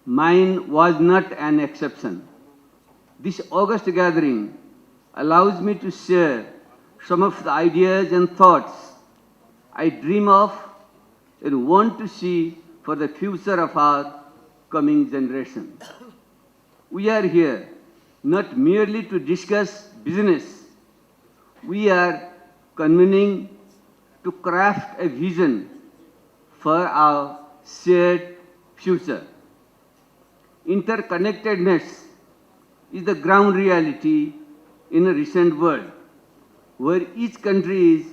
Mine was not an exception. This August gathering allows me to share some of the ideas and thoughts I dream of and want to see for the future of our coming generation. We are here not merely to discuss business. We are convening to craft a vision for our shared future. Interconnectedness is the ground reality in a recent world where each country is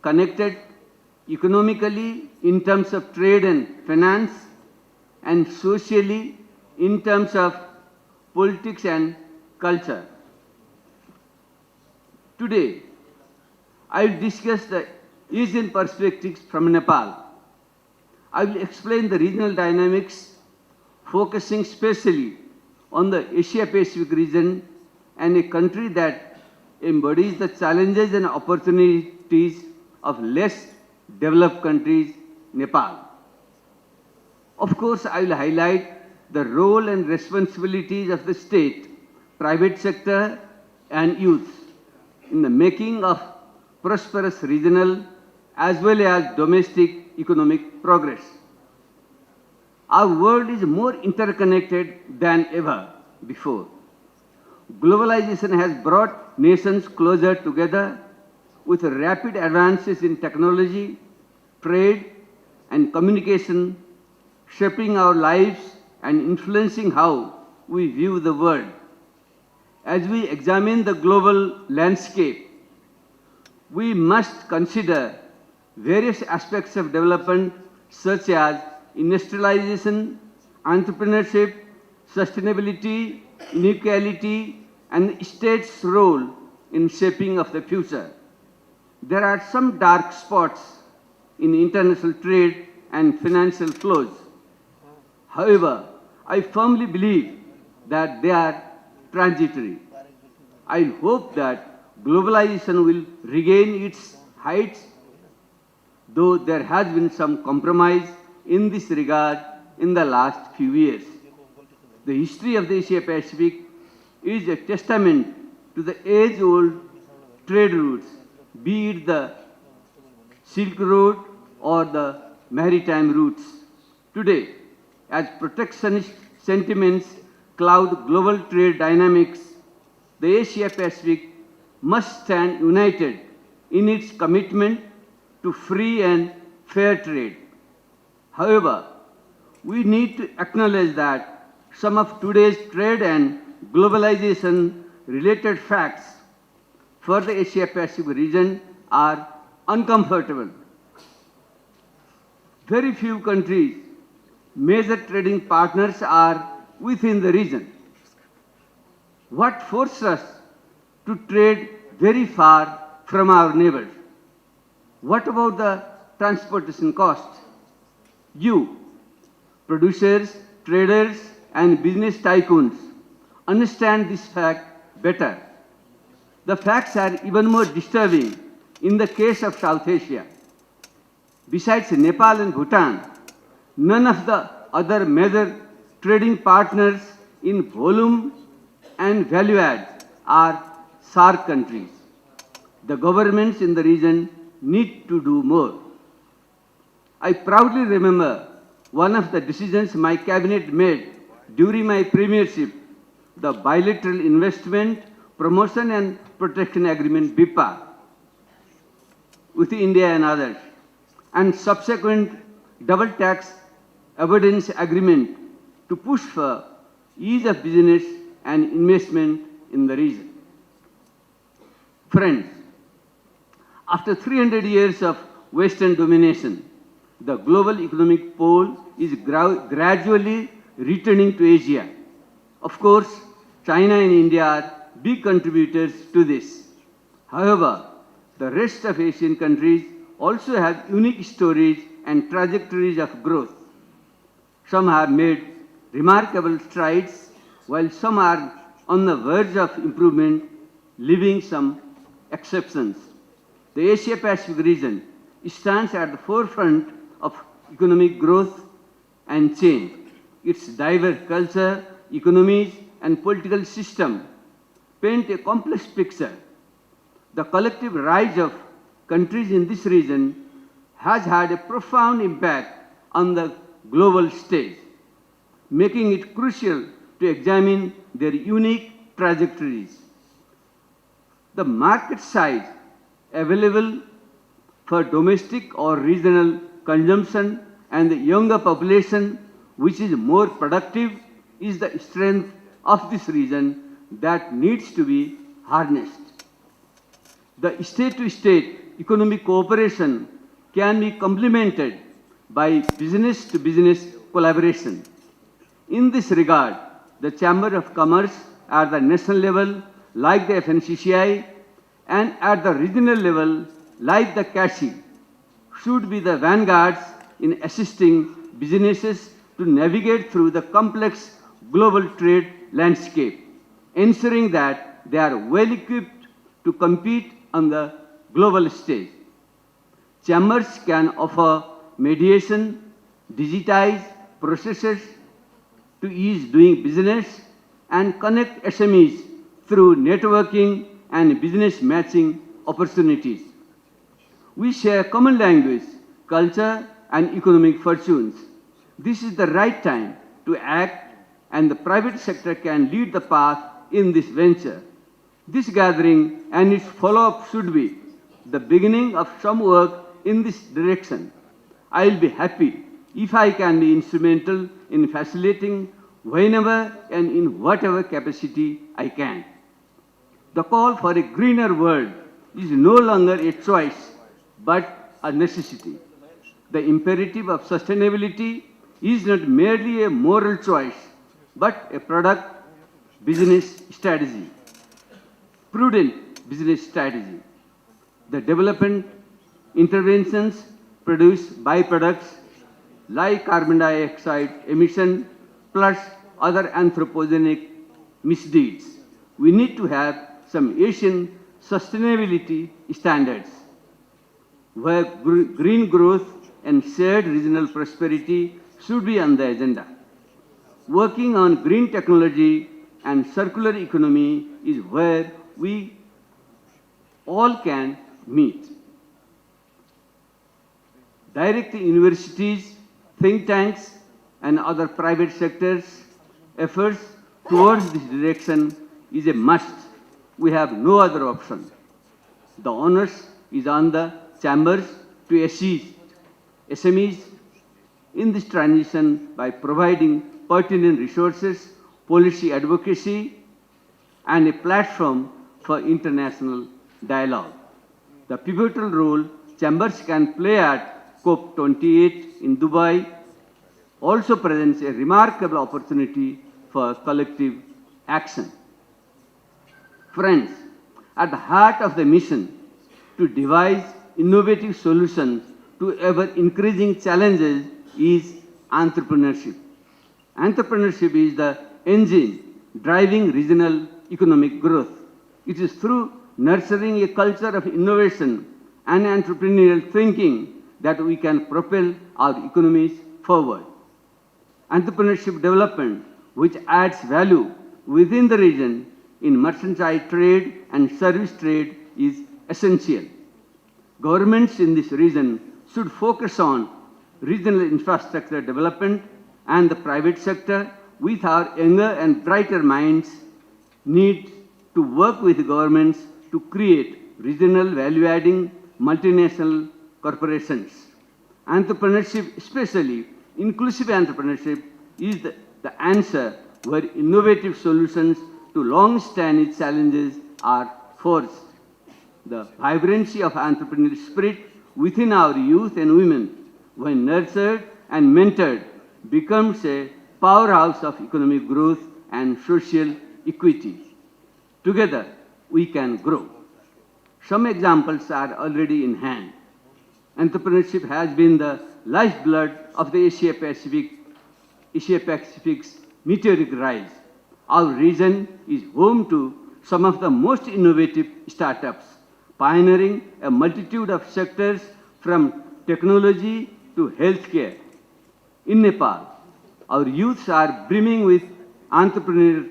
connected economically in terms of trade and finance and socially in terms of politics and culture. Today, I will discuss the Asian perspectives from Nepal. I will explain the regional dynamics, focusing specially on the Asia-Pacific region and a country that embodies the challenges and opportunities of less developed countries, Nepal. Of course, I will highlight the role and responsibilities of the state, private sector, and youth in the making of prosperous regional as well as domestic economic progress. Our world is more interconnected than ever before. Globalization has brought nations closer together with rapid advances in technology, trade, and communication, shaping our lives and influencing how we view the world. As we examine the global landscape, we must consider various aspects of development such as industrialization, entrepreneurship, sustainability, inequality, and the state's role in shaping of the future. There are some dark spots in international trade and financial flows. However, I firmly believe that they are transitory. I hope that globalization will regain its heights, though there has been some compromise in this regard in the last few years. The history of the Asia-Pacific is a testament to the age-old trade routes, be it the Silk Road or the maritime routes. Today, as protectionist sentiments cloud global trade dynamics, the Asia-Pacific must stand united in its commitment to free and fair trade. However, we need to acknowledge that some of today's trade and globalization related facts for the Asia-Pacific region are uncomfortable. Very few countries, major trading partners are within the region. What forces us to trade very far from our neighbors? What about the transportation costs? You, producers, traders, and business tycoons, understand this fact better. The facts are even more disturbing in the case of South Asia. Besides Nepal and Bhutan, none of the other major trading partners in volume and value add are SAARC countries. The governments in the region need to do more. I proudly remember one of the decisions my cabinet made during my premiership, the Bilateral Investment, Promotion and Protection Agreement, BIPA, with India and others, and subsequent double tax avoidance agreement to push for ease of business and investment in the region. Friends, after 300 years of Western domination, the global economic pole is gradually returning to Asia. Of course, China and India are big contributors to this. However, the rest of Asian countries also have unique stories and trajectories of growth. Some have made remarkable strides, while some are on the verge of improvement, leaving some exceptions. The Asia-Pacific region stands at the forefront of economic growth and change. its diverse culture, economies, and political system paint a complex picture. The collective rise of countries in this region has had a profound impact on the global stage, making it crucial to examine their unique trajectories. The market size available for domestic or regional consumption and the younger population which is more productive is the strength of this region that needs to be harnessed. The state-to-state economic cooperation can be complemented by business-to-business collaboration. In this regard, the Chamber of Commerce at the national level, like the FNCCI, and at the regional level, like the CACI, should be the vanguards in assisting businesses to navigate through the complex global trade landscape, ensuring that they are well equipped to compete on the global stage. Chambers can offer mediation, digitize processes to ease doing business, and connect SMEs through networking and business matching opportunities. We share common language, culture, and economic fortunes. This is the right time to act, and the private sector can lead the path in this venture. This gathering and its follow-up should be the beginning of some work in this direction. I will be happy if I can be instrumental in facilitating whenever and in whatever capacity I can. The call for a greener world is no longer a choice, but a necessity. The imperative of sustainability is not merely a moral choice, but a product business strategy, prudent business strategy. The development interventions produce byproducts like carbon dioxide emission plus other anthropogenic misdeeds. We need to have some Asian sustainability standards where green growth and shared regional prosperity should be on the agenda. Working on green technology and circular economy is where we all can meet. Direct universities, think tanks, and other private sectors' efforts towards this direction is a must. We have no other option. The onus is on the chambers to assist SMEs in this transition by providing pertinent resources, policy advocacy, and a platform for international dialogue. The pivotal role chambers can play at COP28 in Dubai also presents a remarkable opportunity for collective action. Friends, at the heart of the mission to devise innovative solutions to ever-increasing challenges is entrepreneurship. Entrepreneurship is the engine driving regional economic growth. It is through nurturing a culture of innovation and entrepreneurial thinking that we can propel our economies forward. Entrepreneurship development, which adds value within the region in mercantile trade and service trade, is essential. Governments in this region should focus on regional infrastructure development, and the private sector, with our younger and brighter minds, need to work with governments to create regional value-adding multinational corporations. Entrepreneurship, especially inclusive entrepreneurship, is the answer where innovative solutions to long-standing challenges are forced. The vibrancy of entrepreneurial spirit within our youth and women, when nurtured and mentored, becomes a powerhouse of economic growth and social equity. Together, we can grow. Some examples are already in hand. Entrepreneurship has been the lifeblood of the Asia-Pacific's meteoric rise. Our region is home to some of the most innovative startups, pioneering a multitude of sectors from technology to healthcare. In Nepal, Our youths are brimming with entrepreneurial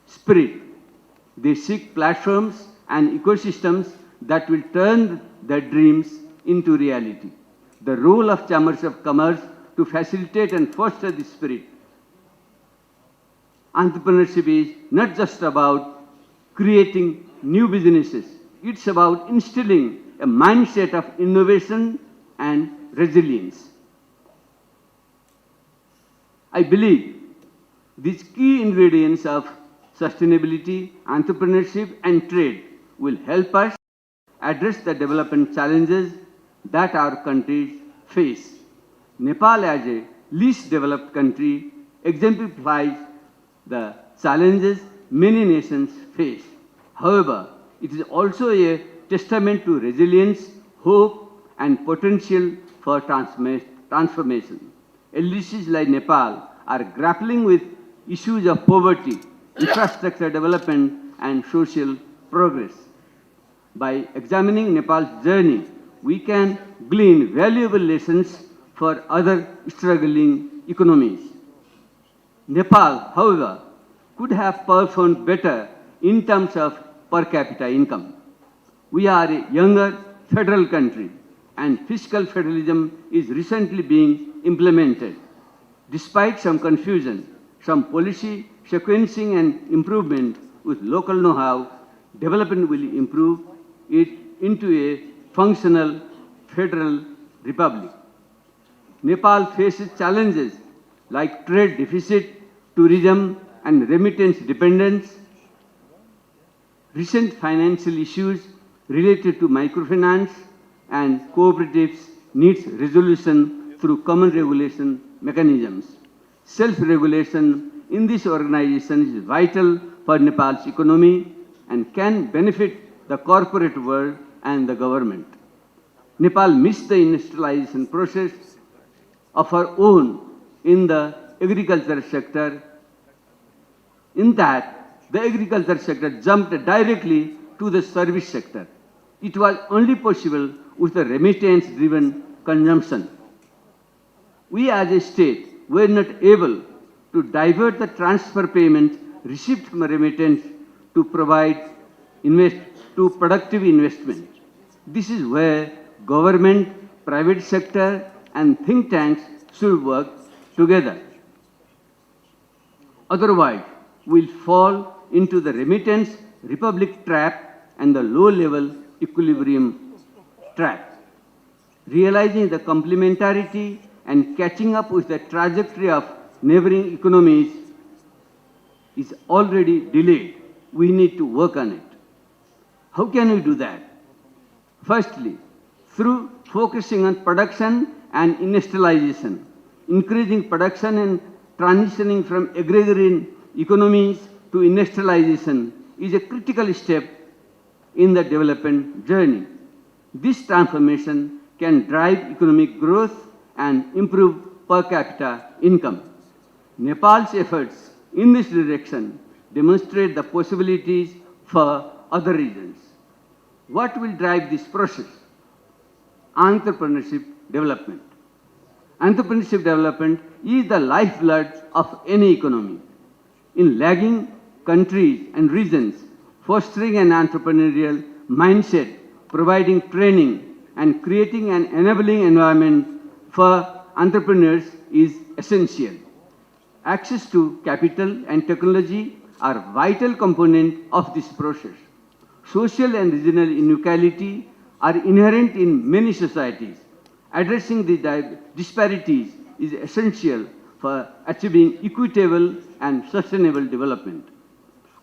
spirit. They seek platforms and ecosystems that will turn their dreams into reality. The role of chambers of commerce to facilitate and foster this spirit. Entrepreneurship is not just about creating new businesses. It's about instilling a mindset of innovation and resilience. I believe these key ingredients of sustainability, entrepreneurship, and trade will help us address the development challenges that our countries face. Nepal, as a least developed country, exemplifies the challenges many nations face. However, it is also a testament to resilience, hope, and potential for transformation. LDCs like Nepal are grappling with issues of poverty, infrastructure development, and social progress. By examining Nepal's journey, we can glean valuable lessons for other struggling economies. Nepal, however, could have performed better in terms of per capita income. We are a younger federal country, and fiscal federalism is recently being implemented. Despite some confusion, some policy sequencing and improvement with local know-how, development will improve it into a functional federal republic. Nepal faces challenges like trade deficit, tourism and remittance dependence. Recent financial issues related to microfinance and cooperatives needs resolution through common regulation mechanisms. Self-regulation in this organization is vital for Nepal's economy and can benefit the corporate world and the government. Nepal missed the industrialization process of her own in the agriculture sector, in that the agriculture sector jumped directly to the service sector. It was only possible with a remittance-driven consumption. We as a state were not able to divert the transfer payment received from remittance to provide to productive investment. This is where government, private sector, and think tanks should work together. Otherwise, we'll fall into the remittance republic trap and the low-level equilibrium trap. Realizing the complementarity and catching up with the trajectory of neighboring economies is already delayed. We need to work on it. How can we do that? Firstly, through focusing on production and industrialization, increasing production and transitioning from agrarian economies to industrialization is a critical step in the development journey. This transformation can drive economic growth and improve per capita income. Nepal's efforts in this direction demonstrate the possibilities for other regions. What will drive this process? Entrepreneurship development. Entrepreneurship development is the lifeblood of any economy. In lagging countries and regions, fostering an entrepreneurial mindset, providing training, and creating an enabling environment for entrepreneurs is essential. Access to capital and technology are vital components of this process. Social and regional inequality are inherent in many societies. Addressing the disparities is essential for achieving equitable and sustainable development.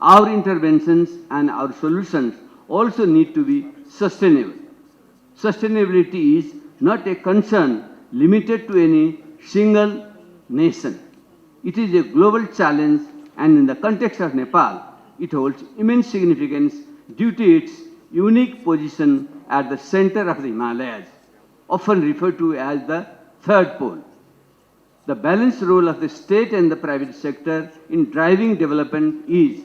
Our interventions and our solutions also need to be sustainable. Sustainability is not a concern limited to any single nation. It is a global challenge, and in the context of Nepal, it holds immense significance due to its unique position at the center of the Himalayas, often referred to as the third pole. The balanced role of the state and the private sector in driving development is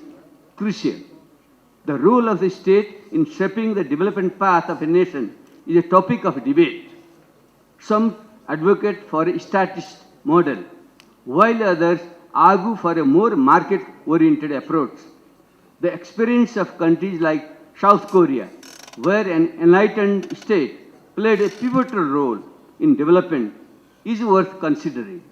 crucial. The role of the state in shaping the development path of a nation is a topic of debate. Some advocate for a statist model, while others argue for a more market-oriented approach. The experience of countries like South Korea, where an enlightened state played a pivotal role in development, is worth considering.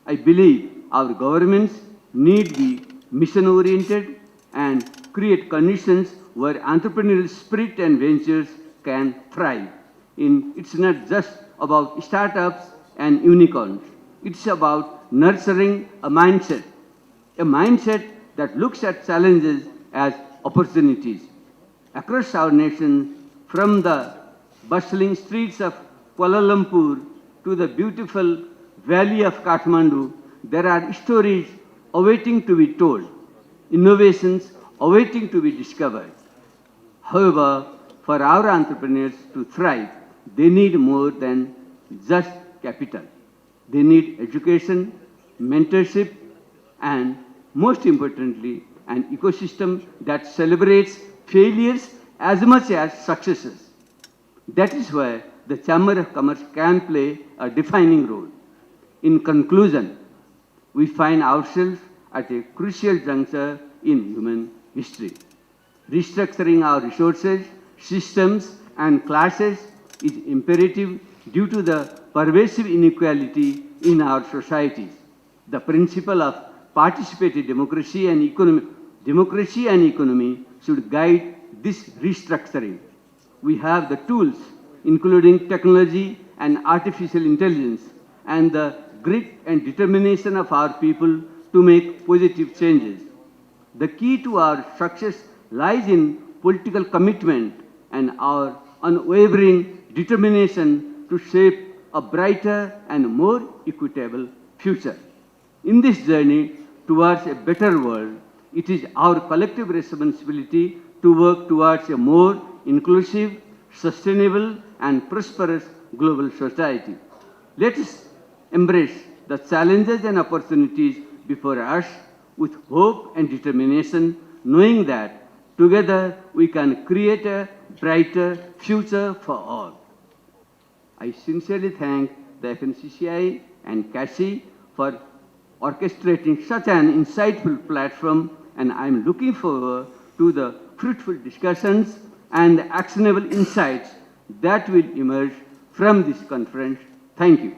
I believe our governments need be mission-oriented and create conditions where entrepreneurial spirit and ventures can thrive. It's not just about startups and unicorns. It's about nurturing a mindset that looks at challenges as opportunities. Across our nation, from the bustling streets of Kuala Lumpur to the beautiful valley of Kathmandu, there are stories awaiting to be told, innovations awaiting to be discovered. However, for our entrepreneurs to thrive, they need more than just capital. They need education, mentorship, and most importantly, an ecosystem that celebrates failures as much as successes. That is where the Chamber of Commerce can play a defining role. In conclusion, we find ourselves at a crucial juncture in human history. Restructuring our resources, systems, and classes is imperative due to the pervasive inequality in our societies. The principle of participatory democracy and economy should guide this restructuring. We have the tools, including technology and artificial intelligence, and the grit and determination of our people to make positive changes. The key to our success lies in political commitment and our unwavering determination to shape a brighter and more equitable future. In this journey towards a better world, it is our collective responsibility to work towards a more inclusive, sustainable, and prosperous global society. Let us embrace the challenges and opportunities before us with hope and determination, knowing that together we can create a brighter future for all. I sincerely thank the FNCCI and CASI for orchestrating such an insightful platform, and I am looking forward to the fruitful discussions and actionable insights that will emerge from this conference. Thank you.